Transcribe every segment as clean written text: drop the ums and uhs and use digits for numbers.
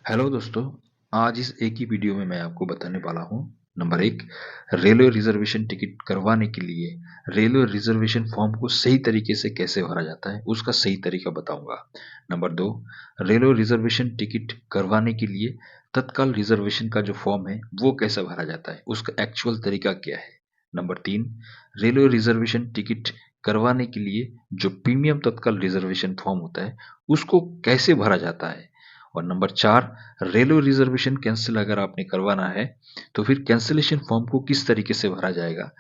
Hello दोस्तों। आज इस एक ही वीडियो में मैं आपको बताने वाला हूँ। नंबर एक, रेलवे रिजर्वेशन टिकट करवाने के लिए रेलवे रिजर्वेशन फॉर्म को सही तरीके से कैसे भरा जाता है उसका सही तरीका बताऊंगा। नंबर दो, रेलवे रिजर्वेशन टिकट करवाने के लिए तत्काल रिजर्वेशन का जो फॉर्म है वो कैसे भरा जाता है उसका एक्चुअल तरीका क्या है। नंबर तीन, रेलवे रिजर्वेशन टिकट करवाने के लिए जो प्रीमियम तत्काल रिजर्वेशन फॉर्म होता है उसको कैसे भरा जाता है। और नंबर चार, रेलवे रिजर्वेशन कैंसिल अगर आपने करवाना है तो फिर कैंसिलेशन फॉर्म को किस तरीके से भरा जाएगा।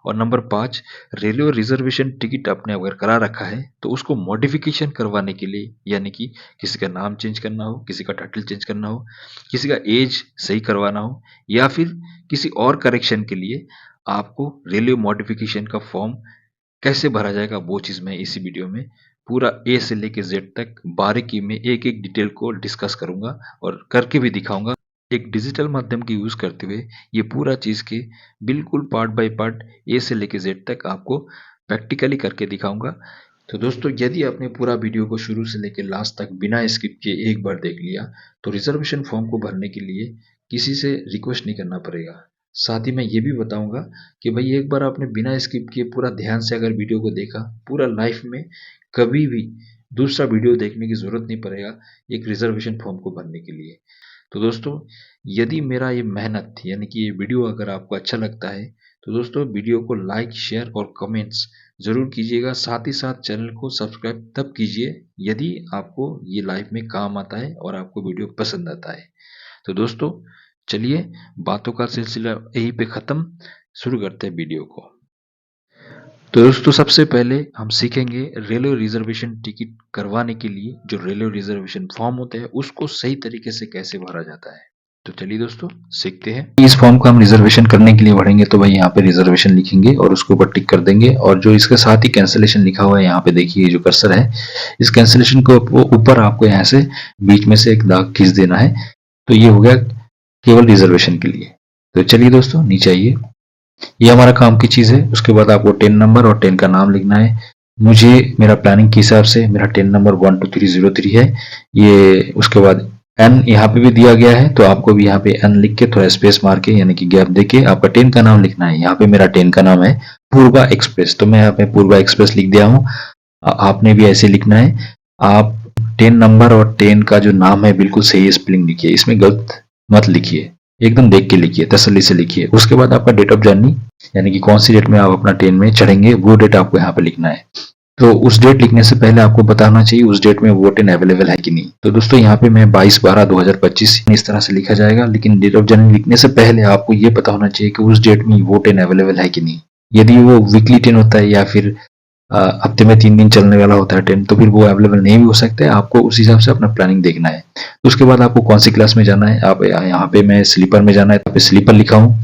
और नंबर पाँच, रेलवे रिजर्वेशन टिकट आपने अगर करा रखा है तो उसको मॉडिफिकेशन करवाने के लिए, यानी कि किसी का नाम चेंज करना हो, किसी का टाइटल चेंज करना हो, किसी का एज सही करवाना हो, या फिर किसी और करेक्शन के लिए आपको रेलवे मॉडिफिकेशन का फॉर्म कैसे भरा जाएगा वो चीज़ मैं इसी वीडियो में पूरा ए से लेके जेड तक बारीकी में एक एक डिटेल को डिस्कस करूंगा और करके भी दिखाऊंगा। एक डिजिटल माध्यम की यूज करते हुए ये पूरा चीज़ के बिल्कुल पार्ट बाय पार्ट ए से लेके जेड तक आपको प्रैक्टिकली करके दिखाऊंगा। तो दोस्तों, यदि आपने पूरा वीडियो को शुरू से लेकर लास्ट तक बिना स्किप किए एक बार देख लिया तो रिजर्वेशन फॉर्म को भरने के लिए किसी से रिक्वेस्ट नहीं करना पड़ेगा। साथ ही मैं ये भी बताऊंगा कि भाई एक बार आपने बिना स्किप किए पूरा ध्यान से अगर वीडियो को देखा, पूरा लाइफ में कभी भी दूसरा वीडियो देखने की जरूरत नहीं पड़ेगा एक रिजर्वेशन फॉर्म को भरने के लिए। तो दोस्तों, यदि मेरा ये मेहनत यानी कि ये वीडियो अगर आपको अच्छा लगता है तो दोस्तों वीडियो को लाइक, शेयर और कमेंट्स जरूर कीजिएगा। साथ ही साथ चैनल को सब्सक्राइब तब कीजिए यदि आपको ये लाइफ में काम आता है और आपको वीडियो पसंद आता है। तो दोस्तों, चलिए बातों का सिलसिला यहीं पे खत्म, शुरू करते हैं वीडियो को। तो दोस्तों, सबसे पहले हम सीखेंगे रेलवे रिजर्वेशन टिकट करवाने के लिए जो रेलवे रिजर्वेशन फॉर्म होता है उसको सही तरीके से कैसे भरा जाता है। तो चलिए दोस्तों, सीखते हैं। इस फॉर्म को हम रिजर्वेशन करने के लिए भरेंगे तो भाई यहाँ पे रिजर्वेशन लिखेंगे और उसके ऊपर टिक कर देंगे, और जो इसके साथ ही कैंसिलेशन लिखा हुआ है यहाँ पे देखिए जो कर्सर है, इस कैंसिलेशन को ऊपर आपको यहाँ से बीच में से एक दाग खींच देना है। तो ये हो गया केवल रिजर्वेशन के लिए। तो चलिए दोस्तों, नीचे आइए। ये हमारा काम की चीज़ है। उसके बाद आपको टेन नंबर और टेन का नाम लिखना है। मुझे मेरा प्लानिंग के हिसाब से मेरा टेन नंबर 12303 है ये। उसके बाद एन यहाँ पे भी दिया गया है तो आपको भी यहाँ पे एन लिख के थोड़ा स्पेस मार के यानी कि गैप दे के आपका टेन का नाम लिखना है। यहाँ पे मेरा टेन का नाम है पूर्वा एक्सप्रेस, तो मैं यहाँ पे पूर्वा एक्सप्रेस लिख दिया हूँ। आपने भी ऐसे लिखना है। आप टेन नंबर और टेन का जो नाम है बिल्कुल सही स्पेलिंग लिखिए, इसमें गलत मत लिखिए, एकदम देख के लिखिए, तसल्ली से लिखिए। उसके बाद आपका डेट ऑफ जर्नी यानी कि कौन सी डेट में आप अपना ट्रेन में चढ़ेंगे वो डेट आपको यहाँ पे लिखना है। तो उस डेट लिखने से पहले आपको बताना चाहिए उस डेट में वो ट्रेन अवेलेबल है कि नहीं। तो दोस्तों, यहाँ पे मैं 22/12/2025 इस तरह से लिखा जाएगा, लेकिन डेट ऑफ जर्नी लिखने से पहले आपको ये पता होना चाहिए कि उस डेट में वो ट्रेन अवेलेबल है कि नहीं। यदि वो वीकली ट्रेन होता है या फिर हफ्ते में 3 दिन चलने वाला होता है ट्रेन तो फिर वो अवेलेबल नहीं भी हो सकता है। आपको उस हिसाब से अपना प्लानिंग देखना है। तो उसके बाद आपको कौन सी क्लास में जाना है, आप यहाँ पे मैं स्लीपर में जाना है, यहाँ पे स्लीपर लिखा हूँ।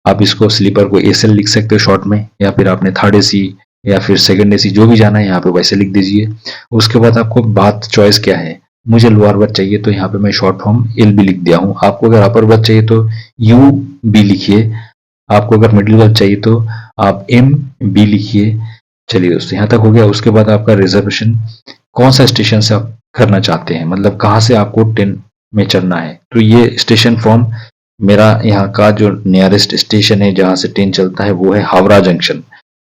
आप इसको स्लीपर को एसएल लिख सकते हो शॉर्ट में, या फिर आपने थर्ड एसी या फिर सेकंड एसी जो भी जाना है यहाँ पे वैसे लिख दीजिए। उसके बाद आपको बात चॉइस क्या है। मुझे लोअर बर्थ चाहिए तो यहाँ पे मैं शॉर्ट फॉर्म एल बी लिख दिया हूँ। आपको अगर अपर बर्थ चाहिए तो यू बी लिखिए। आपको अगर मिडिल बर्थ चाहिए तो आप एम बी लिखिए। चलिए दोस्तों, यहाँ तक हो गया। उसके बाद आपका रिजर्वेशन कौन सा स्टेशन से आप करना चाहते हैं, मतलब कहाँ से आपको ट्रेन में चढ़ना है। तो ये स्टेशन फॉर्म मेरा यहाँ का जो नियरेस्ट स्टेशन है जहाँ से ट्रेन चलता है वो है हावड़ा जंक्शन।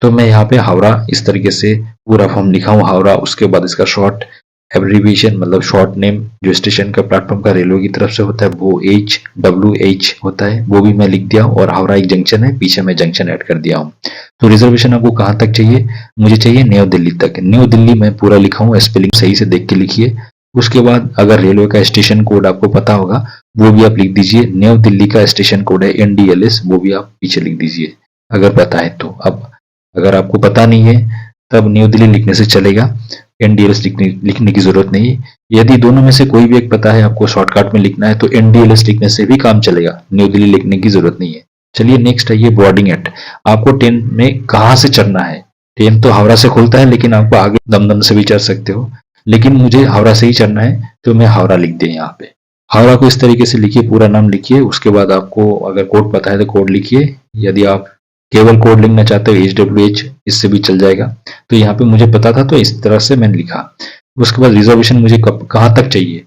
तो मैं यहाँ पे हावड़ा इस तरीके से पूरा फॉर्म लिखा हूँ हावड़ा। उसके बाद इसका शॉर्ट एब्रीविएशन मतलब शॉर्ट नेम जो स्टेशन का प्लेटफॉर्म का रेलवे की तरफ से होता है वो HWH होता है, वो भी मैं लिख दिया हूँ। और हावड़ा एक जंक्शन है, पीछे मैं जंक्शन ऐड कर दिया हूँ। तो रिजर्वेशन आपको कहाँ तक चाहिए, मुझे चाहिए न्यू दिल्ली तक। न्यू दिल्ली मैं पूरा लिखा हूँ, स्पेलिंग सही से देख के लिखिए। उसके बाद अगर रेलवे का स्टेशन कोड आपको पता होगा वो भी आप लिख दीजिए। न्यू दिल्ली का स्टेशन कोड है NDLS, वो भी आप पीछे लिख दीजिए अगर पता है तो। अब अगर आपको पता नहीं है तब न्यू दिल्ली लिखने से चलेगा, NDLS लिखने की जरूरत नहीं है। यदि दोनों में से कोई भी एक पता है आपको शॉर्टकट में लिखना है तो NDLS लिखने से भी काम चलेगा, न्यू दिल्ली लिखने की जरूरत नहीं है। चलिए नेक्स्ट है ये बोर्डिंग एट। आपको ट्रेन में कहाँ से चढ़ना है। ट्रेन तो हावड़ा से खुलता है लेकिन आपको आगे दमदम से भी चढ़ सकते हो, लेकिन मुझे हावड़ा से ही चढ़ना है तो मैं हावड़ा लिख दिया यहाँ पे। हावड़ा को इस तरीके से लिखिए, पूरा नाम लिखिए। उसके बाद आपको अगर कोड पता है तो कोड लिखिए। यदि आप केवल कोड लिखना चाहते हो HWH इससे भी चल जाएगा। तो यहाँ पे मुझे पता था तो इस तरह से मैंने लिखा। उसके बाद रिजर्वेशन मुझे कहाँ तक चाहिए।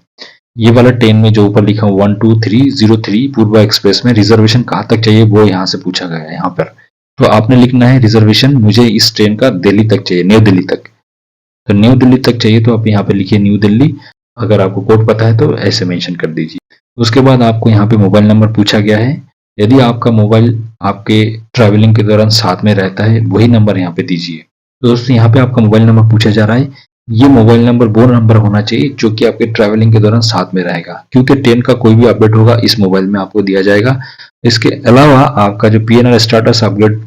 ये वाला 10 में जो ऊपर लिखा 12303 पूर्वा एक्सप्रेस में रिजर्वेशन कहाँ तक चाहिए वो यहाँ से पूछा गया है यहाँ पर। तो आपने लिखना है रिजर्वेशन मुझे इस ट्रेन का दिल्ली तक चाहिए, न्यू दिल्ली तक। तो न्यू दिल्ली तक चाहिए तो आप यहाँ पे लिखिए न्यू दिल्ली। अगर आपको कोड पता है तो ऐसे मेंशन कर दीजिए। उसके बाद आपको यहाँ पे मोबाइल नंबर पूछा गया है। यदि आपका मोबाइल आपके ट्रैवलिंग के दौरान साथ में रहता है वही नंबर यहाँ पे दीजिए। तो दोस्तों यहाँ पे आपका मोबाइल नंबर पूछा जा रहा है। ये मोबाइल नंबर वो नंबर होना चाहिए जो कि आपके ट्रैवलिंग के दौरान साथ में रहेगा, क्योंकि ट्रेन का कोई भी अपडेट होगा इस मोबाइल में आपको दिया जाएगा। इसके अलावा आपका जो पीएनआर स्टेटस अपडेट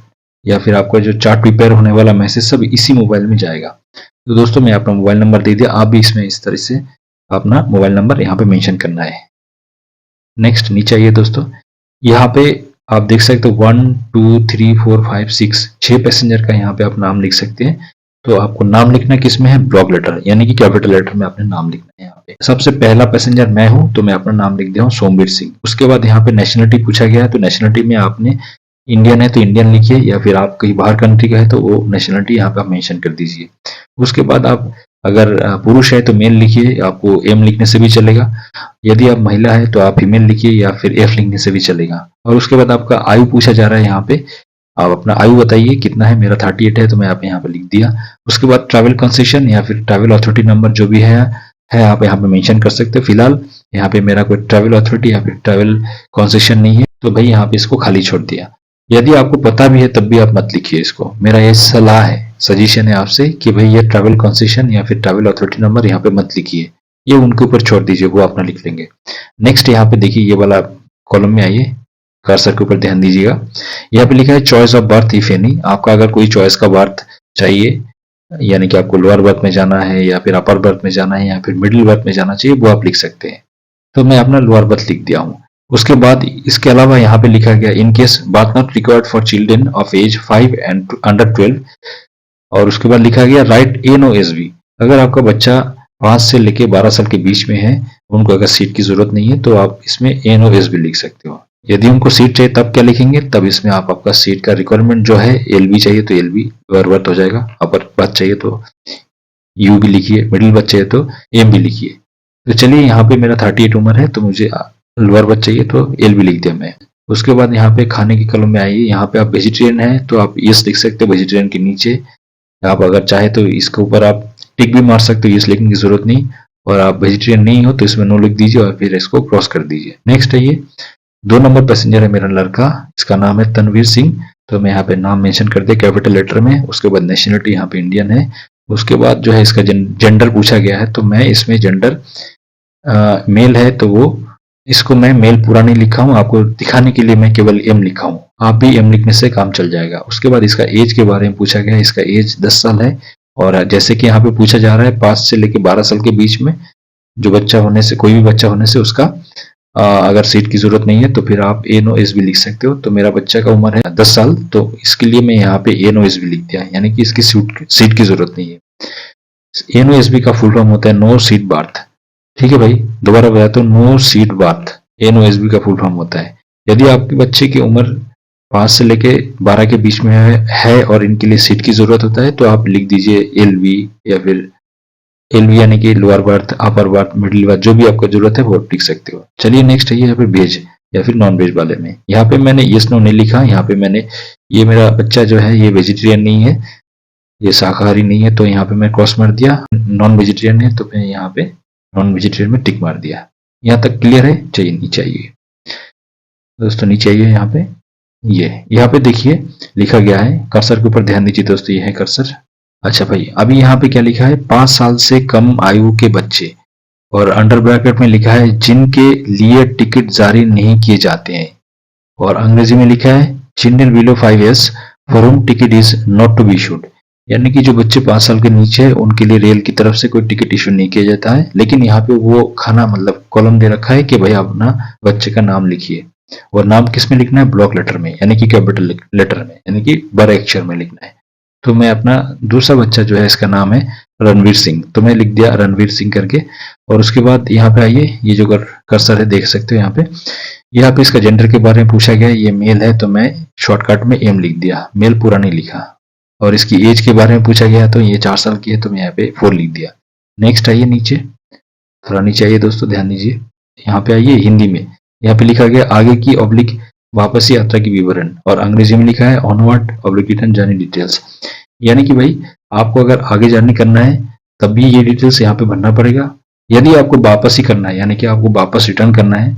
या फिर आपका जो चार्ट प्रिपेयर होने वाला मैसेज सब इसी मोबाइल में जाएगा। तो दोस्तों मैं अपना मोबाइल नंबर दे दिया, आप भी इसमें इस तरह से अपना मोबाइल नंबर यहाँ पे मेंशन करना है। नेक्स्ट नीचे आइए दोस्तों, यहाँ पे आप देख सकते हो 1 2 3 4 5 6 6 पैसेंजर का यहाँ पे आप नाम लिख सकते हैं। तो आपको नाम लिखना किसमें है, ब्लॉक लेटर यानी कि कैपिटल लेटर में आपने नाम लिखना है। यहाँ पे सबसे पहला पैसेंजर मैं हूं तो मैं अपना नाम लिख दिया हूं सोमवीर सिंह। उसके बाद यहाँ पे नेशनलिटी पूछा गया है, तो नेशनलिटी में आपने इंडियन है तो इंडियन लिखिए, या फिर आप कहीं बाहर कंट्री का है तो वो नेशनलिटी यहाँ पे आप मेंशन कर दीजिए। उसके बाद आप अगर पुरुष है तो मेल लिखिए, आपको एम लिखने से भी चलेगा। यदि आप महिला है तो आप फीमेल लिखिए या फिर एफ लिखने से भी चलेगा। और उसके बाद आपका आयु पूछा जा रहा है यहाँ पे, आप अपना आयु बताइए कितना है। मेरा 38 है तो मैं आप यहाँ पे लिख दिया। उसके बाद ट्रैवल कंसेशन या फिर ट्रैवल अथॉरिटी नंबर जो भी है आप यहाँ पे मेंशन कर सकते हो। फिलहाल यहाँ पे मेरा कोई ट्रैवल अथॉरिटी या फिर ट्रैवल कंसेशन नहीं है तो भाई यहाँ पे इसको खाली छोड़ दिया। यदि आपको पता भी है तब भी आप मत लिखिए इसको, मेरा ये सलाह है, सजेशन है आपसे कि भाई ये ट्रैवल कंसेशन या फिर ट्रैवल अथॉरिटी नंबर यहाँ पे मत लिखिए, ये उनके ऊपर छोड़ दीजिए, वो अपना लिख लेंगे। नेक्स्ट यहाँ पे देखिए ये वाला कॉलम में आइए, कर्सर के ऊपर ध्यान दीजिएगा। यहाँ पे लिखा है choice of birth if any. आपका अगर कोई चॉइस का बर्थ चाहिए, यानी कि आपको लोअर बर्थ में जाना है या फिर अपर बर्थ में जाना है या फिर मिडिल बर्थ में जाना चाहिए, वो आप लिख सकते हैं। तो मैं अपना लोअर बर्थ लिख दिया हूँ। उसके बाद इसके अलावा यहाँ पे लिखा गया in case berth not required for children of age 5 and under 12। और उसके बाद लिखा गया राइट NOSB। अगर आपका बच्चा 5 से लेके 12 साल के बीच में है, उनको अगर सीट की जरूरत नहीं है तो आप इसमें NOSB लिख सकते हो। यदि उनको सीट चाहिए तब क्या लिखेंगे, तब इसमें आप आपका सीट का रिक्वायरमेंट जो है LB चाहिए तो LB लोअर बर्थ हो जाएगा, अपर बर्थ चाहिए तो U भी लिखिए, मिडिल बर्थ चाहिए तो M भी लिखिए। तो चलिए यहाँ पे मेरा 38 उम्र है तो मुझे लोअर बर्थ चाहिए तो LB लिख दिया मैं। उसके बाद यहाँ पे खाने की कॉलम में आइए, यहाँ पे आप वेजिटेरियन है तो आप यस लिख सकते हो वेजिटेरियन के नीचे। आप अगर चाहे तो इसके ऊपर आप टिक भी मार सकते हो, यस लिखने की जरूरत नहीं। और आप वेजिटेरियन नहीं हो तो इसमें नो लिख दीजिए और फिर इसको क्रॉस कर दीजिए। नेक्स्ट है ये 2 नंबर पैसेंजर है मेरा लड़का, इसका नाम है तनवीर सिंह। तो मैं यहाँ पे नाम मेंशन कर दिया कैपिटल लेटर में। उसके बाद नेशनलिटी यहाँ पे इंडियन है। उसके बाद जो है इसका जेंडर पूछा गया है तो मैं इसमें जेंडर मेल है तो वो इसको मैं मेल पूरा नहीं लिखा हूँ, आपको दिखाने के लिए मैं केवल एम लिखा हूँ। आप भी एम लिखने से काम चल जाएगा। उसके बाद इसका एज के बारे में पूछा गया है, इसका एज 10 साल है। और जैसे कि यहाँ पे पूछा जा रहा है 5 से लेके 12 साल के बीच में जो बच्चा होने से, कोई भी बच्चा होने से उसका अगर सीट की जरूरत नहीं है तो फिर आप NOSB लिख सकते हो। तो मेरा बच्चा का उम्र है 10 साल तो इसके लिए मैं यहाँ पे NOSB लिख दिया, यानी कि इसकी सीट की जरूरत नहीं है। NOSB का फुल फॉर्म होता है नो सीट बर्थ। ठीक है भाई, दोबारा बताता हूँ, नो सीट बर्थ NOSB का फुल फॉर्म होता है। यदि आपके बच्चे की उम्र 5 से लेके 12 के बीच में है और इनके लिए सीट की जरूरत होता है तो आप लिख दीजिए LB या फिर LB यानी कि lower berth, upper berth, middle birth, जो भी आपको जरूरत है वो आप लिख सकते हो। चलिए नेक्स्ट है यहाँ पे वेज या फिर नॉन वेज वाले में। यहाँ पे मैंने यस नो नहीं लिखा, यहाँ पे मैंने ये मेरा बच्चा जो है ये वेजिटेरियन नहीं है, ये शाकाहारी नहीं है तो यहाँ पे मैं क्रॉस मार दिया। नॉन वेजिटेरियन है तो मैं यहाँ पे नॉन वेजिटेरियन में टिक मार दिया। यहाँ तक क्लियर है? चाहिए नीचे आइए दोस्तों, नीचे आइए। यहाँ पे यहाँ पे देखिए लिखा गया है, कर्सर के ऊपर ध्यान दीजिए दोस्तों, ये है कर्सर। अच्छा भाई, अभी यहाँ पे क्या लिखा है, 5 साल से कम आयु के बच्चे, और अंडर ब्रैकेट में लिखा है जिनके लिए टिकट जारी नहीं किए जाते हैं। और अंग्रेजी में लिखा है children below 5 years for whom ticket is not to be issued. यानी कि जो बच्चे 5 साल के नीचे है उनके लिए रेल की तरफ से कोई टिकट इशू नहीं किया जाता है। लेकिन यहाँ पे वो खाना मतलब कॉलम दे रखा है कि भाई अपना बच्चे का नाम लिखिए, और नाम किस में लिखना है, ब्लॉक लेटर में, यानी कि कैपिटल लेटर में, यानी कि बड़े अक्षर में लिखना है। तो मैं अपना दूसरा बच्चा जो है इसका नाम है रणवीर सिंह, तो मैं लिख दिया रणवीर सिंह करके। और उसके बाद यहाँ पे आइए, ये जो कर्सर है देख सकते हो यहाँ पे इसका जेंडर के बारे में पूछा गया, ये मेल है तो मैं शॉर्टकट में एम लिख दिया, मेल पूरा नहीं लिखा। और इसकी एज के बारे में पूछा गया तो ये 4 साल की है तो मैं यहाँ पे 4 लिख दिया। नेक्स्ट आइए नीचे, थोड़ा नीचे आइए दोस्तों, ध्यान दीजिए, यहाँ पे आइए हिंदी में, यहाँ पे लिखा गया आगे की ऑब्लिक वापसी यात्रा की विवरण, और अंग्रेजी में लिखा है onward oblique return journey details. यानी कि भाई आपको अगर आगे जर्नी करना है तब भी ये डिटेल्स यहाँ पे भरना पड़ेगा, यदि आपको वापस ही करना है यानी कि आपको वापस रिटर्न करना है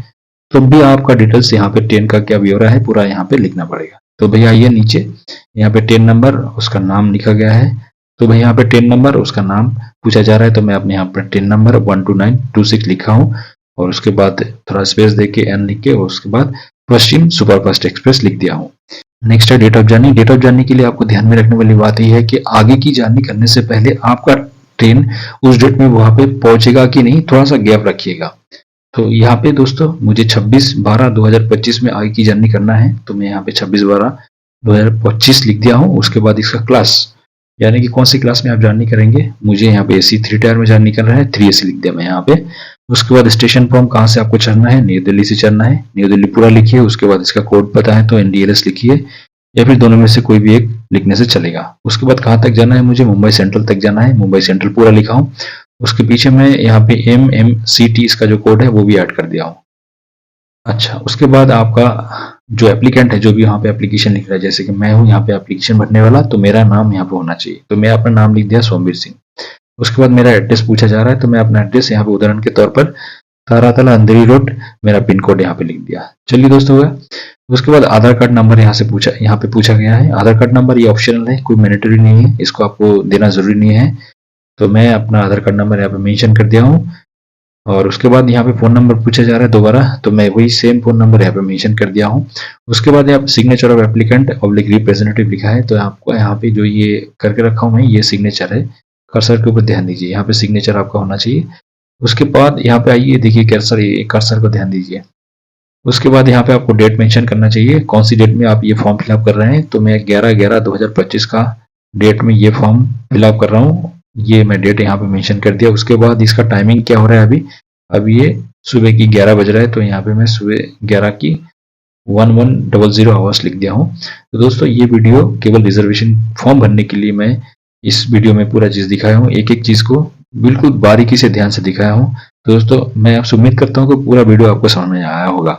तो भी आपका डिटेल्स यहाँ पे ट्रेन का क्या ब्यौरा है पूरा यहाँ पे लिखना पड़ेगा। तो भैया आइए नीचे, यहाँ पे ट्रेन नंबर उसका नाम लिखा गया है, तो भाई यहाँ पे ट्रेन नंबर उसका नाम पूछा जा रहा है, तो मैं अपने यहाँ पर ट्रेन नंबर 12926 लिखा हूँ, और उसके बाद थोड़ा स्पेस दे के एन लिख के उसके बाद पश्चिम सुपरफास्ट एक्सप्रेस लिख दिया हूँ। नेक्स्ट है date of journey. Date of journey के लिए आपको ध्यान में रखने वाली बात यह है कि आगे की जर्नी करने से पहले आपका ट्रेन उस डेट में वहां पे पहुंचेगा कि नहीं, थोड़ा सा गैप रखिएगा। तो यहाँ पे दोस्तों मुझे 26/12/2025 में आगे की जर्नी करना है, तो मैं यहाँ पे 26/12/2025 लिख दिया हूँ। उसके बाद इसका क्लास यानी कि कौन सी क्लास में आप जर्नी करेंगे, मुझे यहाँ पे AC 3 टायर में जर्नी करना है, 3AC लिख दिया मैं यहाँ पे। उसके बाद स्टेशन फॉर्म कहाँ से आपको चढ़ना है, न्यू दिल्ली से चढ़ना है, न्यू दिल्ली पूरा लिखिए। उसके बाद इसका कोड पता है तो NDLS लिखिए, या फिर दोनों में से कोई भी एक लिखने से चलेगा। उसके बाद कहाँ तक जाना है, मुझे मुंबई सेंट्रल तक जाना है, मुंबई सेंट्रल पूरा लिखा हूँ। उसके पीछे मैं यहाँ पे MMCT इसका जो कोड है वो भी ऐड कर दिया हूँ। अच्छा, उसके बाद आपका जो एप्लीकेंट है, जो भी यहाँ पे एप्लीकेशन लिख रहा है, जैसे कि मैं हूँ यहाँ पे एप्लीकेशन भरने वाला, तो मेरा नाम यहाँ पे होना चाहिए, तो मैं अपना नाम लिख दिया सोमवीर सिंह। उसके बाद मेरा एड्रेस पूछा जा रहा है, तो मैं अपना एड्रेस यहाँ पे उदाहरण के तौर पर तारातला अंधेरी रोड, मेरा पिन कोड यहाँ पे लिख दिया। चलिए दोस्तों हुआ। उसके बाद आधार कार्ड नंबर यहाँ पे पूछा गया है। आधार कार्ड नंबर ये ऑप्शनल है, कोई मैंडेटरी नहीं है, इसको आपको देना जरूरी नहीं है। तो मैं अपना आधार कार्ड नंबर यहाँ पे मेंशन कर दिया हूँ। और उसके बाद यहाँ पे फोन नंबर पूछा जा रहा है दोबारा, तो मैं वही सेम फोन नंबर यहाँ पे मेंशन कर दिया हूँ। उसके बाद यहाँ पे signature of applicant oblique representative लिखा है, तो आपको यहाँ पे जो ये करके रखा हूँ मैं, ये सिग्नेचर है। कर्सर के ऊपर ध्यान दीजिए, यहाँ पे सिग्नेचर आपका होना चाहिए। उसके बाद यहाँ पे आइए, देखिए कर्सर को ध्यान दीजिए। उसके बाद यहाँ पे आपको डेट मेंशन करना चाहिए, कौन सी डेट में आप ये फॉर्म फिलअप कर रहे हैं। तो मैं 11/11/2025 का डेट में ये फॉर्म फिलअप कर रहा हूँ, ये मैं डेट यहाँ पे मेंशन कर दिया। उसके बाद इसका टाइमिंग क्या हो रहा है, अभी ये सुबह की 11 बज रहा है, तो यहाँ पे मैं सुबह 11 की 1100 आवर्स लिख दिया हूँ। तो दोस्तों ये वीडियो केवल रिजर्वेशन फॉर्म भरने के लिए मैं इस वीडियो में पूरा चीज दिखाया हूँ, एक एक चीज को बिल्कुल बारीकी से ध्यान से दिखाया हूँ। तो दोस्तों मैं आपसे उम्मीद करता हूँ कि पूरा वीडियो आपको समझ में आया होगा।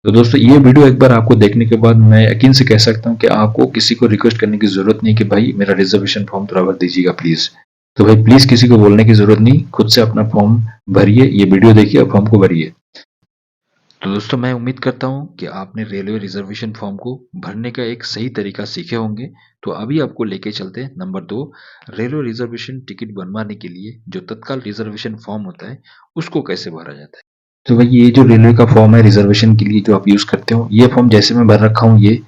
तो दोस्तों ये वीडियो एक बार आपको देखने के बाद मैं यकीन से कह सकता हूँ कि आपको किसी को रिक्वेस्ट करने की जरूरत नहीं कि भाई मेरा रिजर्वेशन फॉर्म थोड़ा भर दीजिएगा प्लीज। तो भाई प्लीज किसी को बोलने की जरूरत नहीं, खुद से अपना फॉर्म भरिए, ये वीडियो देखिए और फॉर्म को भरिए। तो दोस्तों मैं उम्मीद करता हूँ कि आपने रेलवे रिजर्वेशन फॉर्म को भरने का एक सही तरीका सीखे होंगे। तो अभी आपको लेके चलते हैं नंबर 2, रेलवे रिजर्वेशन टिकट बनवाने के लिए जो तत्काल रिजर्वेशन फॉर्म होता है उसको कैसे भरा जाता है। तो भाई ये जो रेलवे का फॉर्म है रिजर्वेशन के लिए जो आप यूज करते हो, ये फॉर्म जैसे मैं भर रखा हूँ, ये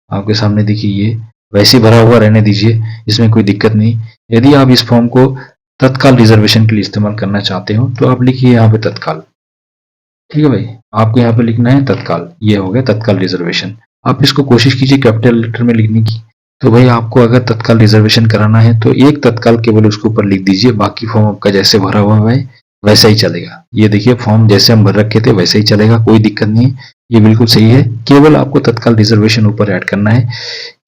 आपके सामने देखिए, ये वैसे भरा हुआ रहने दीजिए, इसमें कोई दिक्कत नहीं। यदि आप इस फॉर्म को तत्काल रिजर्वेशन के लिए इस्तेमाल करना चाहते हो तो आप लिखिए यहाँ पे तत्काल। ठीक है भाई, आपको यहाँ पे लिखना है तत्काल, ये हो गया तत्काल रिजर्वेशन। आप इसको कोशिश कीजिए कैपिटल लेटर में लिखने की। तो भाई आपको अगर तत्काल रिजर्वेशन कराना है तो एक तत्काल केवल उसके ऊपर लिख दीजिए, बाकी फॉर्म आपका जैसे भरा हुआ है वैसा ही चलेगा। ये देखिए फॉर्म जैसे हम भर रखे थे वैसे ही चलेगा, कोई दिक्कत नहीं है, ये बिल्कुल सही है। केवल आपको तत्काल रिजर्वेशन ऊपर ऐड करना है,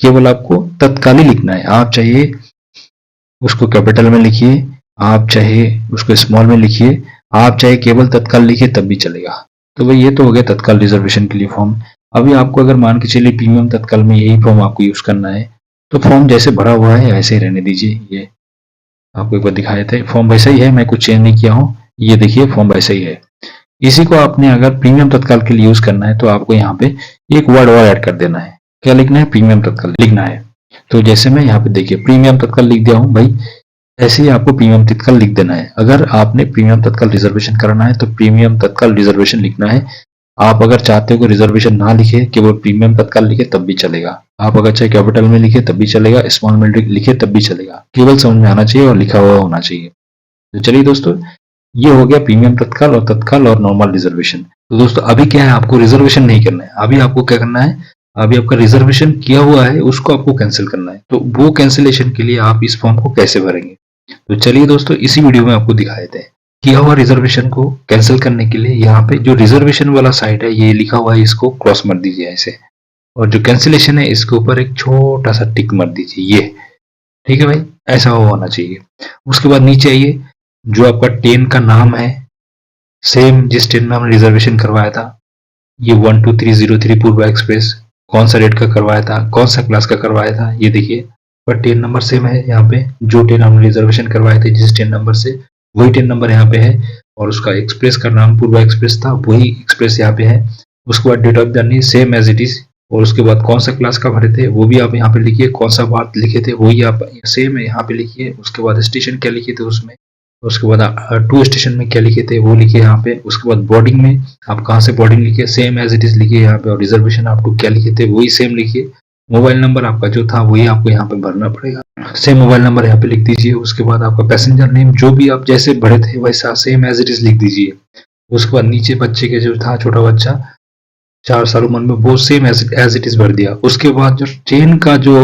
केवल आपको तत्काल ही लिखना है। आप चाहिए उसको कैपिटल में लिखिए, आप चाहे उसको स्मॉल में लिखिए, आप चाहे केवल तत्काल लिखिए तब भी चलेगा। तो भाई ये तो हो गया तत्काल रिजर्वेशन के लिए फॉर्म। अभी आपको अगर मान के चलिए प्रीमियम तत्काल में यही फॉर्म आपको यूज करना है, तो फॉर्म जैसे भरा हुआ है ऐसे ही रहने दीजिए। ये आपको एक बार दिखाए थे, फॉर्म वैसा ही है, मैं कुछ चेंज नहीं किया हूँ। ये देखिए फॉर्म वैसा ही है। इसी को आपने अगर प्रीमियम तत्काल के लिए यूज करना है तो आपको यहाँ पे एक वर्ड और ऐड कर देना है। क्या लिखना है, प्रीमियम तत्काल लिखना है। तो जैसे मैं यहाँ पे देखिए प्रीमियम तत्काल लिख दिया हूँ भाई, ऐसे ही आपको प्रीमियम तत्काल लिख देना है। अगर आपने प्रीमियम तत्काल रिजर्वेशन कराना है तो प्रीमियम तत्काल रिजर्वेशन लिखना है। आप अगर चाहते हो कि रिजर्वेशन ना लिखे, केवल प्रीमियम तत्काल लिखे तब भी चलेगा। आप अगर चाहे कैपिटल में लिखे तब भी चलेगा, स्मॉल में लिखे तब भी चलेगा, केवल समझ में आना चाहिए और लिखा हुआ होना चाहिए। तो चलिए दोस्तों, ये हो गया प्रीमियम तत्काल और नॉर्मल रिजर्वेशन। तो दोस्तों अभी क्या है, आपको रिजर्वेशन नहीं करना है, अभी आपको क्या करना है, अभी आपका रिजर्वेशन किया हुआ है उसको आपको कैंसिल करना है। तो वो कैंसिलेशन के लिए आप इस फॉर्म को कैसे भरेंगे, तो चलिए दोस्तों इसी वीडियो में आपको दिखाए थे। किया हुआ रिजर्वेशन को कैंसिल करने के लिए यहाँ पे जो रिजर्वेशन वाला साइड है ये लिखा हुआ है, इसको क्रॉस मत दीजिए ऐसे, और जो कैंसिलेशन है इसके ऊपर एक छोटा सा टिक मत दीजिए, ये ठीक है भाई, ऐसा होना चाहिए। उसके बाद नीचे आइए, जो आपका ट्रेन का नाम है सेम जिस ट्रेन में हमने रिजर्वेशन करवाया था, ये 12303 पूर्वा एक्सप्रेस, कौन सा डेट का करवाया था, कौन सा क्लास का करवाया था, ये देखिए। पर ट्रेन नंबर सेम है यहाँ पे, जो ट्रेन हमने रिजर्वेशन करवाए थे जिस ट्रेन नंबर से, वही ट्रेन नंबर यहाँ पे है। और उसका एक्सप्रेस का नाम पूर्वा एक्सप्रेस था, वही एक्सप्रेस यहाँ पे है। उसके बाद date of journey same as it is, और उसके बाद कौन सा क्लास का भरे थे वो भी आप यहाँ पे लिखिए, कौन सा बात लिखे थे वही आप सेम है यहाँ पे लिखिए। उसके बाद स्टेशन क्या लिखे थे उसमें, उसके बाद टू स्टेशन में क्या लिखे थे वो लिखिए यहाँ पे। उसके बाद बोर्डिंग में आप कहाँ से बोर्डिंग लिखिए, सेम एज इट इज लिखिए यहाँ पे। और रिजर्वेशन आप लोग क्या लिखे थे वही सेम लिखिए। मोबाइल नंबर आपका जो था वही आपको यहाँ पे भरना पड़ेगा, सेम मोबाइल नंबर यहाँ पे लिख दीजिए। उसके बाद आपका पैसेंजर नेम जो भी आप जैसे भरे थे वैसा सेम एज इट इज लिख दीजिए। उसके बाद नीचे बच्चे के जो था छोटा बच्चा 4 साल उम्र में, वो सेम एज इट इज भर दिया। उसके बाद जो ट्रेन का जो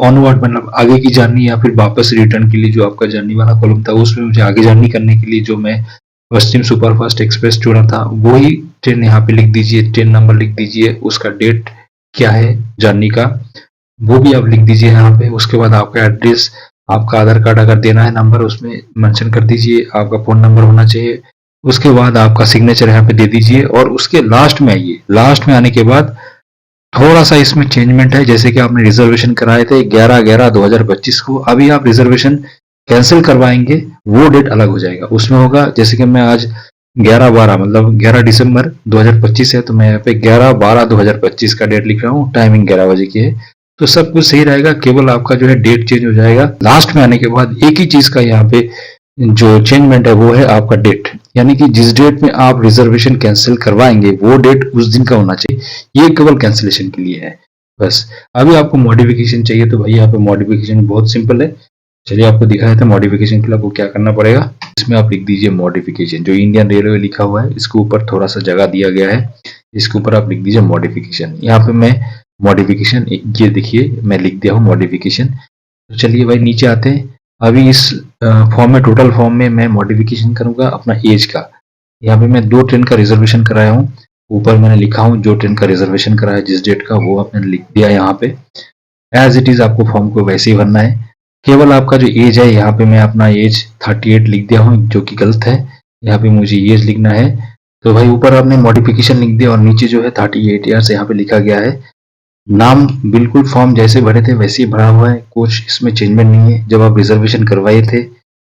ऑनवर्ड मतलब आगे की जर्नी या फिर वापस रिटर्न के लिए जो आपका जर्नी वाला कॉलम था, उसमें मुझे आगे जर्नी करने के लिए जो मैं पश्चिम सुपरफास्ट एक्सप्रेस चुना था वही ट्रेन यहाँ पे लिख दीजिए, ट्रेन नंबर लिख दीजिए, उसका डेट क्या है जर्नी का वो भी आप लिख दीजिए यहाँ पे। उसके बाद आपका एड्रेस, आपका आधार कार्ड अगर देना है नंबर उसमें मेंशन कर दीजिए, आपका फोन नंबर होना चाहिए। उसके बाद आपका सिग्नेचर यहाँ पे दे दीजिए, और उसके लास्ट में आइए। लास्ट में आने के बाद थोड़ा सा इसमें चेंजमेंट है, जैसे कि आपने रिजर्वेशन कराए थे 11/11/2025 को, अभी आप रिजर्वेशन कैंसिल करवाएंगे वो डेट अलग हो जाएगा। उसमें होगा जैसे कि मैं आज 11/12 मतलब 11 दिसंबर 2025 है, तो मैं यहाँ पे 11/12/2025 का डेट लिख रहा हूँ, टाइमिंग 11 बजे की है। तो सब कुछ सही रहेगा, केवल आपका जो है डेट चेंज हो जाएगा। लास्ट में आने के बाद एक ही चीज का यहाँ पे जो चेंजमेंट है वो है आपका डेट, यानी कि जिस डेट में आप रिजर्वेशन कैंसिल करवाएंगे वो डेट उस दिन का होना चाहिए। ये केवल कैंसिलेशन के लिए है बस। अभी आपको मॉडिफिकेशन चाहिए तो भाई यहाँ पे मॉडिफिकेशन बहुत सिंपल है। चलिए आपको दिखाया था मॉडिफिकेशन के लिए आपको क्या करना पड़ेगा। इसमें आप लिख दीजिए मॉडिफिकेशन, जो इंडियन रेलवे लिखा हुआ है इसके ऊपर थोड़ा सा जगह दिया गया है, इसके ऊपर आप लिख दीजिए मॉडिफिकेशन। यहाँ पे मैं मॉडिफिकेशन, ये देखिए मैं लिख दिया हूँ मॉडिफिकेशन। तो चलिए भाई नीचे आते हैं। अभी इस फॉर्म में, टोटल फॉर्म में मैं मॉडिफिकेशन करूंगा अपना एज का। यहाँ पे मैं 2 ट्रेन का रिजर्वेशन कराया हूँ, ऊपर मैंने लिखा हूँ जो ट्रेन का रिजर्वेशन कराया जिस डेट का वो आपने लिख दिया यहाँ पे। एज इट इज आपको फॉर्म को वैसे ही भरना है। केवल आपका जो एज है यहाँ पे मैं अपना एज 38 लिख दिया हूँ जो कि गलत है, यहाँ पे मुझे एज लिखना है। तो भाई ऊपर आपने मॉडिफिकेशन लिख दिया और नीचे जो है 38 ईयर्स यहाँ पे लिखा गया है। नाम बिल्कुल फॉर्म जैसे भरे थे वैसे ही भरा हुआ है, कुछ इसमें चेंजमेंट नहीं है। जब आप रिजर्वेशन करवाए थे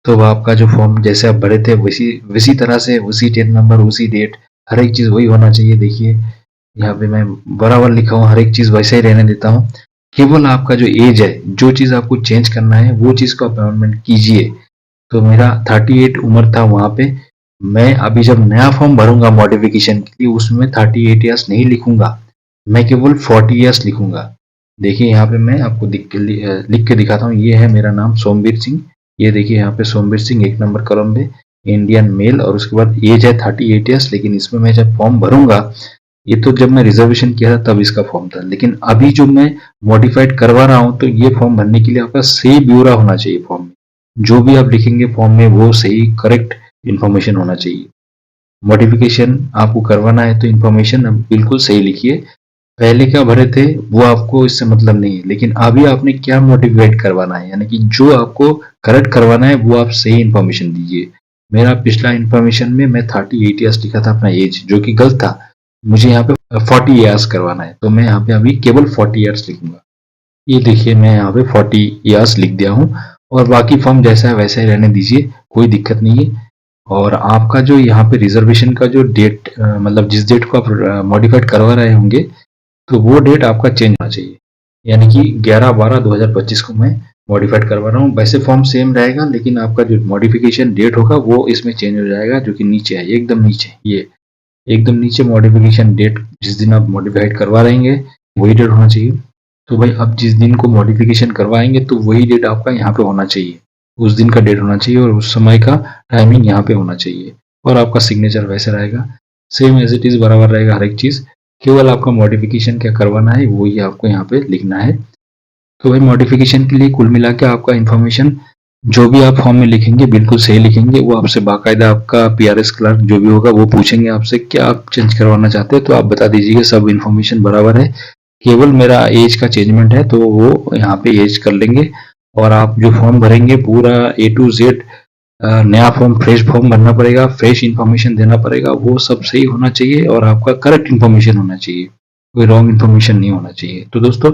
तो आपका जो फॉर्म जैसे आप भरे थे वैसी वैसी तरह से, उसी ट्रेन नंबर, उसी डेट, हर एक चीज वही होना चाहिए। देखिए यहाँ पे मैं बराबर लिखा हूँ, हर एक चीज वैसे ही रहने देता हूँ। केवल आपका जो एज है, जो चीज आपको चेंज करना है वो चीज को अमेंडमेंट कीजिए। तो मेरा 38 उम्र था वहां पे, मैं अभी जब नया फॉर्म भरूंगा मॉडिफिकेशन के लिए उसमें 38 ईयर्स नहीं लिखूंगा, मैं केवल 40 ईयर्स लिखूंगा। देखिए यहाँ पे मैं आपको लिख के दिखाता हूँ। ये है मेरा नाम सोमवीर सिंह, ये देखिए यहाँ पे सोमवीर सिंह 1 नंबर कॉलम पे, इंडियन मेल, और उसके बाद एज है 38 ईयर्स। लेकिन इसमें मैं जब फॉर्म भरूंगा, ये तो जब मैं रिजर्वेशन किया था तब इसका फॉर्म था, लेकिन अभी जो मैं मॉडिफाइड करवा रहा हूँ तो ये फॉर्म भरने के लिए आपका सही ब्यौरा होना चाहिए फॉर्म में। जो भी आप लिखेंगे फॉर्म में वो सही करेक्ट इन्फॉर्मेशन होना चाहिए। मॉडिफिकेशन आपको करवाना है तो इन्फॉर्मेशन बिल्कुल सही लिखिए। पहले क्या भरे थे वो आपको इससे मतलब नहीं है, लेकिन अभी आपने क्या मॉडिफाइड करवाना है, यानी कि जो आपको करेक्ट करवाना है वो आप सही इन्फॉर्मेशन दीजिए। मेरा पिछला इन्फॉर्मेशन में मैं 38 ईयर्स लिखा था अपना एज, जो कि गलत था। मुझे यहाँ पे 40 ईयर्स करवाना है, तो मैं यहाँ पे अभी केवल 40 ईयर्स लिखूंगा। ये देखिए मैं यहाँ पे 40 ईयर्स लिख दिया हूँ, और बाकी फॉर्म जैसा है वैसा ही रहने दीजिए, कोई दिक्कत नहीं है। और आपका जो यहाँ पे रिजर्वेशन का जो डेट मतलब जिस डेट को आप मॉडिफाइड करवा रहे होंगे तो वो डेट आपका चेंज होना चाहिए, यानी कि 11/12/2025 को मैं मॉडिफाइड करवा रहा हूँ। वैसे फॉर्म सेम रहेगा लेकिन आपका जो मॉडिफिकेशन डेट होगा वो इसमें चेंज हो जाएगा, जो कि नीचे है, एकदम नीचे, ये एकदम नीचे मॉडिफिकेशन डेट जिस दिन आप मॉडिफाइड करवा रहेंगे वही डेट होना चाहिए। तो भाई अब जिस दिन को मॉडिफिकेशन करवाएंगे तो वही डेट आपका यहाँ पे होना चाहिए, उस दिन का डेट होना चाहिए, और उस समय का टाइमिंग यहाँ पे होना चाहिए। और आपका सिग्नेचर वैसे रहेगा, सेम एज इट इज बराबर रहेगा हर एक चीज। केवल आपका मॉडिफिकेशन क्या करवाना है वही आपको यहाँ पे लिखना है। तो भाई मॉडिफिकेशन के लिए कुल मिला के आपका इन्फॉर्मेशन जो भी आप फॉर्म में लिखेंगे बिल्कुल सही लिखेंगे। वो आपसे बाकायदा आपका पीआरएस क्लर्क जो भी होगा वो पूछेंगे आपसे क्या आप चेंज करवाना चाहते हैं, तो आप बता दीजिएगा सब इन्फॉर्मेशन बराबर है। केवल मेरा एज का चेंजमेंट है तो वो यहाँ पे एज कर लेंगे, और आप जो फॉर्म भरेंगे पूरा A to Z नया फॉर्म, फ्रेश फॉर्म भरना पड़ेगा, फ्रेश इन्फॉर्मेशन देना पड़ेगा, वो सब सही होना चाहिए और आपका करेक्ट इन्फॉर्मेशन होना चाहिए, कोई रॉन्ग इन्फॉर्मेशन नहीं होना चाहिए। तो दोस्तों,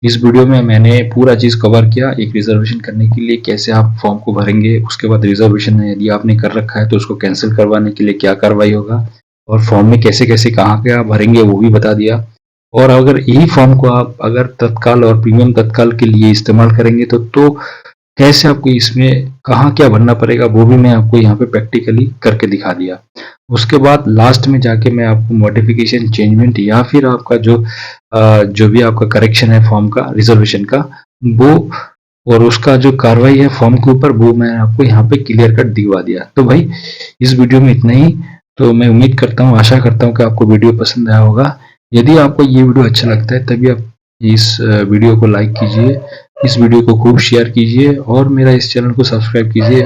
इस वीडियो में मैंने पूरा चीज़ कवर किया। एक रिजर्वेशन करने के लिए कैसे आप फॉर्म को भरेंगे, उसके बाद रिजर्वेशन यदि आपने कर रखा है तो उसको कैंसिल करवाने के लिए क्या कार्रवाई होगा, और फॉर्म में कैसे कैसे कहाँ क्या भरेंगे वो भी बता दिया। और अगर यही फॉर्म को आप अगर तत्काल और प्रीमियम तत्काल के लिए इस्तेमाल करेंगे तो कैसे आपको इसमें कहाँ क्या भरना पड़ेगा वो भी मैं आपको यहाँ पे प्रैक्टिकली करके दिखा दिया। उसके बाद लास्ट में जाके मैं आपको मॉडिफिकेशन, चेंजमेंट या फिर आपका जो भी आपका करेक्शन है फॉर्म का, रिजर्वेशन का, वो और उसका जो कार्रवाई है फॉर्म के ऊपर, वो मैं आपको यहाँ पे क्लियर कट दिखवा दिया। तो भाई, इस वीडियो में इतना ही। तो मैं उम्मीद करता हूँ, आशा करता हूँ कि आपको वीडियो पसंद आया होगा। यदि आपको ये वीडियो अच्छा लगता है तभी आप इस वीडियो को लाइक कीजिए, इस वीडियो को खूब शेयर कीजिए और मेरा इस चैनल को सब्सक्राइब कीजिए।